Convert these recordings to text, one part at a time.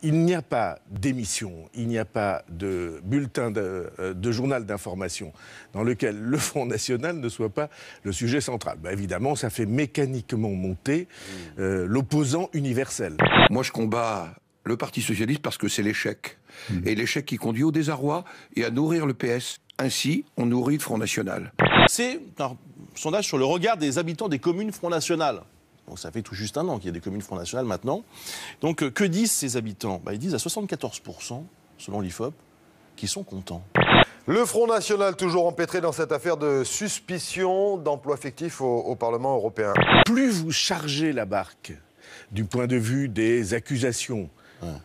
il n'y a pas d'émission, il n'y a pas de bulletin de journal d'information dans lequel le Front National ne soit pas le sujet central. Évidemment, ça fait mécaniquement monter l'opposant universel. Moi, je combats le Parti Socialiste parce que c'est l'échec. Et l'échec qui conduit au désarroi et à nourrir le PS. Ainsi, on nourrit le Front National. C'est un sondage sur le regard des habitants des communes Front National. Donc ça fait tout juste un an qu'il y a des communes Front National maintenant. Donc que disent ces habitants? Ils disent à 74%, selon l'IFOP, qu'ils sont contents. Le Front National toujours empêtré dans cette affaire de suspicion d'emploi fictif au Parlement européen. Plus vous chargez la barque du point de vue des accusations,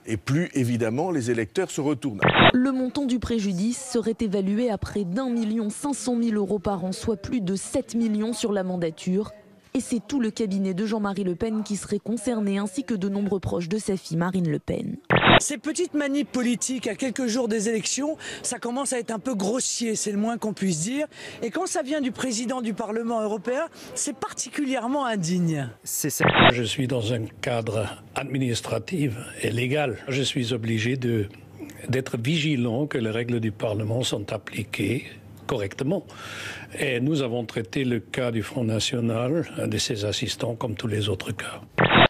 et plus, évidemment, les électeurs se retournent. Le montant du préjudice serait évalué à près d'1 500 000 € par an, soit plus de 7 millions sur la mandature. Et c'est tout le cabinet de Jean-Marie Le Pen qui serait concerné, ainsi que de nombreux proches de sa fille Marine Le Pen. Ces petites manips politiques à quelques jours des élections, ça commence à être un peu grossier, c'est le moins qu'on puisse dire. Et quand ça vient du président du Parlement européen, c'est particulièrement indigne. Je suis dans un cadre administratif et légal. Je suis obligé d'être vigilant que les règles du Parlement sont appliquées correctement. Et nous avons traité le cas du Front National, de ses assistants, comme tous les autres cas.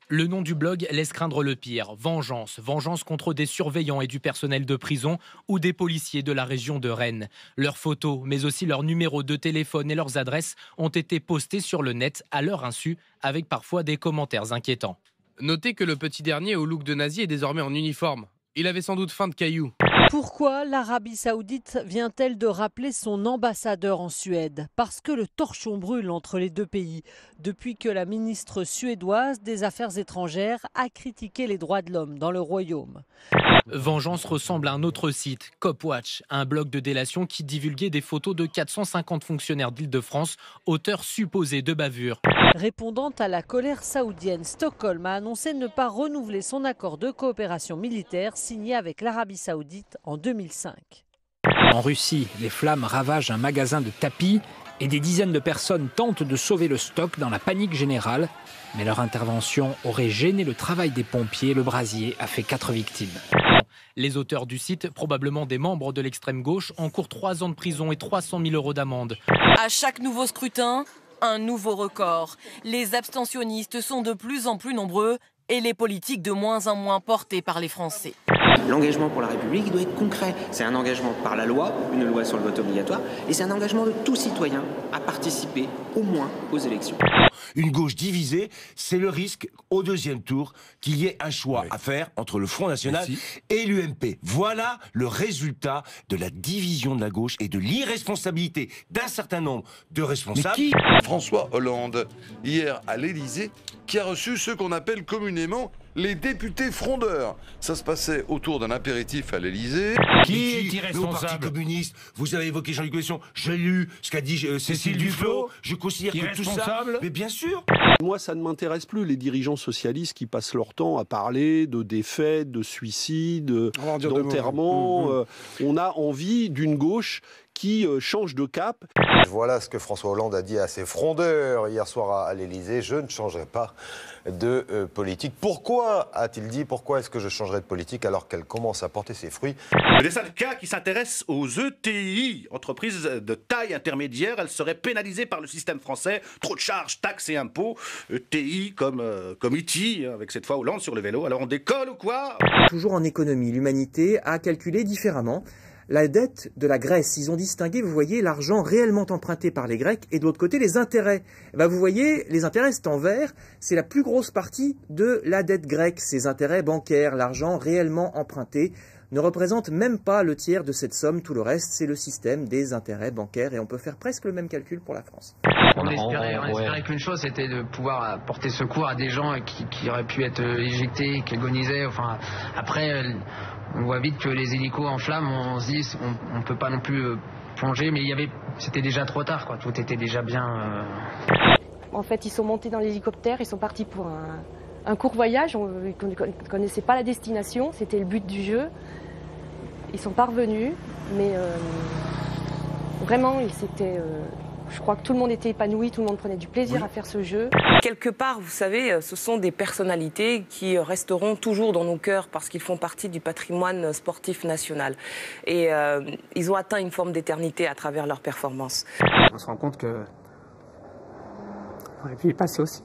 Le nom du blog laisse craindre le pire. Vengeance. Vengeance contre des surveillants et du personnel de prison ou des policiers de la région de Rennes. Leurs photos, mais aussi leurs numéros de téléphone et leurs adresses ont été postés sur le net à leur insu, avec parfois des commentaires inquiétants. Notez que le petit dernier au look de nazi est désormais en uniforme. Il avait sans doute faim de cailloux. Pourquoi l'Arabie Saoudite vient-elle de rappeler son ambassadeur en Suède? Parce que le torchon brûle entre les deux pays, depuis que la ministre suédoise des Affaires étrangères a critiqué les droits de l'homme dans le royaume. Vengeance ressemble à un autre site, Copwatch, un blog de délation qui divulguait des photos de 450 fonctionnaires d'Île-de-France, auteurs supposés de bavures. Répondant à la colère saoudienne, Stockholm a annoncé ne pas renouveler son accord de coopération militaire signé avec l'Arabie Saoudite en 2005. En Russie, les flammes ravagent un magasin de tapis et des dizaines de personnes tentent de sauver le stock dans la panique générale. Mais leur intervention aurait gêné le travail des pompiers. Le brasier a fait 4 victimes. Les auteurs du site, probablement des membres de l'extrême gauche, encourent 3 ans de prison et 300 000 € d'amende. À chaque nouveau scrutin, un nouveau record. Les abstentionnistes sont de plus en plus nombreux et les politiques de moins en moins portés par les Français. L'engagement pour la République il doit être concret. C'est un engagement par la loi, une loi sur le vote obligatoire, et c'est un engagement de tout citoyen à participer au moins aux élections. Une gauche divisée, c'est le risque au deuxième tour qu'il y ait un choix à faire entre le Front National et l'UMP. Voilà le résultat de la division de la gauche et de l'irresponsabilité d'un certain nombre de responsables. Mais qui ? François Hollande, hier à l'Élysée, qui a reçu ce qu'on appelle communément les députés frondeurs. Ça se passait autour d'un apéritif à l'Élysée. Qui est irresponsable ? Au Parti communiste, vous avez évoqué Jean-Luc Mélenchon, j'ai lu ce qu'a dit Cécile Duflot, je considère que tout ça... Mais bien sûr. Moi, ça ne m'intéresse plus, les dirigeants socialistes qui passent leur temps à parler de défaites, de suicides, d'enterrements. On a envie d'une gauche qui change de cap. Voilà ce que François Hollande a dit à ses frondeurs hier soir à l'Élysée. Je ne changerai pas de politique. Pourquoi a-t-il dit? Pourquoi est-ce que je changerai de politique alors qu'elle commence à porter ses fruits? Les syndicats qui s'intéressent aux ETI, entreprises de taille intermédiaire, elles seraient pénalisées par le système français. Trop de charges, taxes et impôts. ETI comme IT, avec cette fois Hollande sur le vélo. Alors on décolle ou quoi? Toujours en économie, l'humanité a calculé différemment la dette de la Grèce. Ils ont distingué, vous voyez, l'argent réellement emprunté par les Grecs et de l'autre côté, les intérêts. Et ben, vous voyez, les intérêts, c'est en vert, c'est la plus grosse partie de la dette grecque. Ces intérêts bancaires, l'argent réellement emprunté, ne représente même pas le tiers de cette somme. Tout le reste, c'est le système des intérêts bancaires et on peut faire presque le même calcul pour la France. On espérait qu'une chose, c'était de pouvoir porter secours à des gens qui auraient pu être éjectés, qui agonisaient. Enfin, après... On voit vite que les hélicos en flammes, on se dit, on ne peut pas non plus plonger, mais c'était déjà trop tard, quoi. Tout était déjà bien... En fait, ils sont montés dans l'hélicoptère, ils sont partis pour un court voyage, on ne connaissait pas la destination, c'était le but du jeu. Ils sont parvenus, mais vraiment, c'était Je crois que tout le monde était épanoui, tout le monde prenait du plaisir à faire ce jeu. Quelque part, vous savez, ce sont des personnalités qui resteront toujours dans nos cœurs parce qu'ils font partie du patrimoine sportif national. Et ils ont atteint une forme d'éternité à travère leurs performances. On se rend compte que on aurait pu y passer aussi.